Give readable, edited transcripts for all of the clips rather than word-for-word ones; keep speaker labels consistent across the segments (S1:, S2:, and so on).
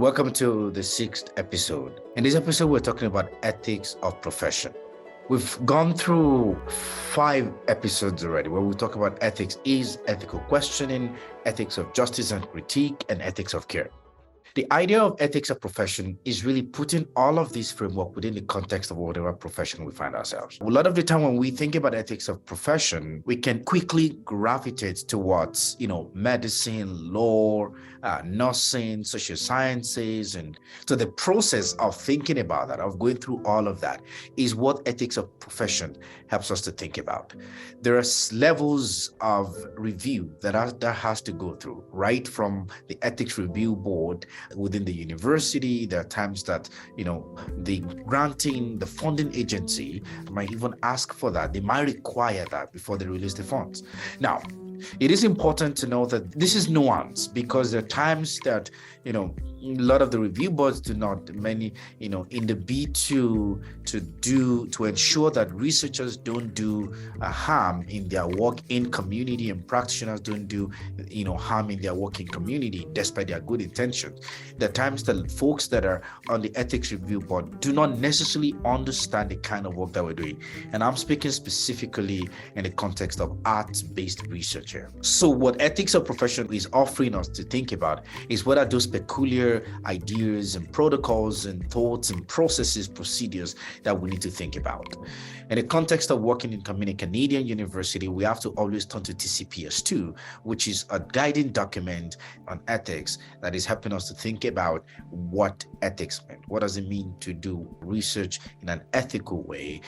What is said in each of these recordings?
S1: Welcome to the sixth episode. In this episode, we're talking about ethics of profession. We've gone through 5 episodes already where we talk about ethics is ethical questioning, ethics of justice and critique, and ethics of care. The idea of ethics of profession is really putting all of this framework within the context of whatever profession we find ourselves. A lot of the time when we think about ethics of profession, we can quickly gravitate towards, medicine, law, nursing, social sciences. And so the process of thinking about that, of going through all of that, is what ethics of profession helps us to think about. There are levels of review that has to go through, right from the ethics review board within the university. There are times that, the funding agency might even ask for that. They might require that before they release the funds. Now, it is important to know that this is nuance because there are times that, a lot of the review boards do not, in the bid to ensure that researchers don't do harm in their work in community and practitioners don't do, harm in their work in community despite their good intentions. There are times that folks that are on the ethics review board do not necessarily understand the kind of work that we're doing. And I'm speaking specifically in the context of arts-based research here. So what ethics of profession is offering us to think about is what are those peculiar ideas and protocols and thoughts and processes, procedures that we need to think about. In the context of working in Canadian University, we have to always turn to TCPS2, which is a guiding document on ethics that is helping us to think about what ethics meant. What does it mean to do research in an ethical way,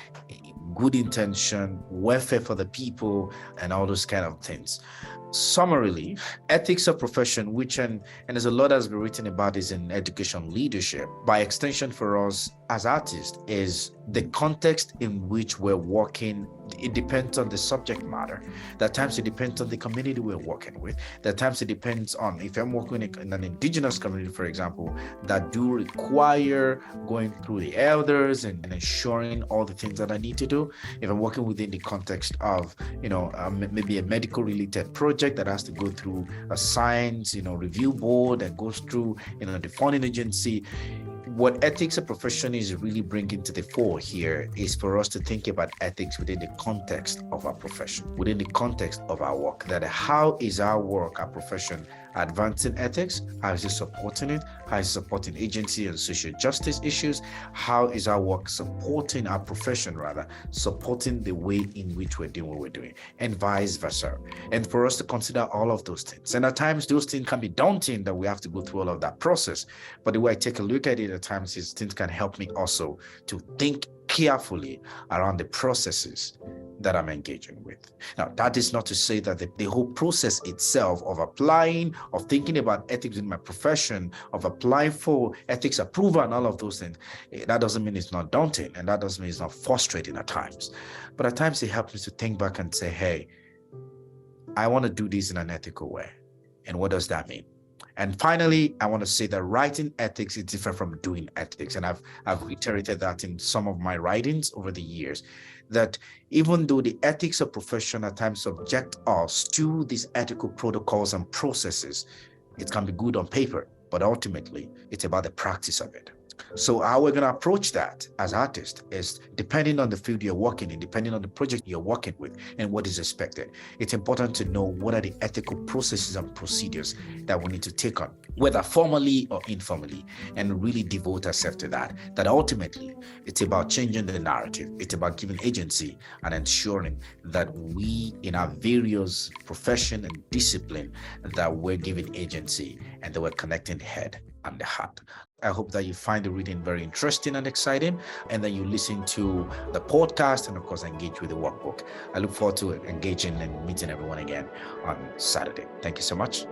S1: good intention, welfare for the people, and all those kind of things. Summarily, ethics of profession, which and there's a lot that's been written about this in education leadership, by extension for us as artists, is the context in which we're working. It depends on the subject matter. There are times it depends on the community we're working with. There are times it depends on, if I'm working in an indigenous community, for example, that do require going through the elders and ensuring all the things that I need to do. If I'm working within the context of, maybe a medical related project that has to go through a science, review board that goes through, the funding agency. What ethics of profession is really bringing to the fore here is for us to think about ethics within the context of our profession, within the context of our work. That how is our work, our profession, advancing ethics? How is it supporting it? How is it supporting agency and social justice issues? How is our work supporting our profession, supporting the way in which we're doing what we're doing, and vice versa. And for us to consider all of those things. And at times, those things can be daunting that we have to go through all of that process. But the way I take a look at it at times is things can help me also to think carefully around the processes that I'm engaging with. Now, that is not to say that the whole process itself of applying, of thinking about ethics in my profession, of applying for ethics approval and all of those things, that doesn't mean it's not daunting, and that doesn't mean it's not frustrating at times. But at times it helps me to think back and say, hey, I want to do this in an ethical way. And what does that mean? And finally, I want to say that writing ethics is different from doing ethics. And I've reiterated that in some of my writings over the years, that even though the ethics of profession at times subject us to these ethical protocols and processes, it can be good on paper, but ultimately it's about the practice of it. So how we're going to approach that as artists is depending on the field you're working in, depending on the project you're working with and what is expected. It's important to know what are the ethical processes and procedures that we need to take on, whether formally or informally, and really devote ourselves to that. That ultimately, it's about changing the narrative. It's about giving agency and ensuring that we, in our various profession and discipline, that we're giving agency and that we're connecting the head and the heart. I hope that you find the reading very interesting and exciting, and that you listen to the podcast and, of course, engage with the workbook. I look forward to engaging and meeting everyone again on Saturday. Thank you so much.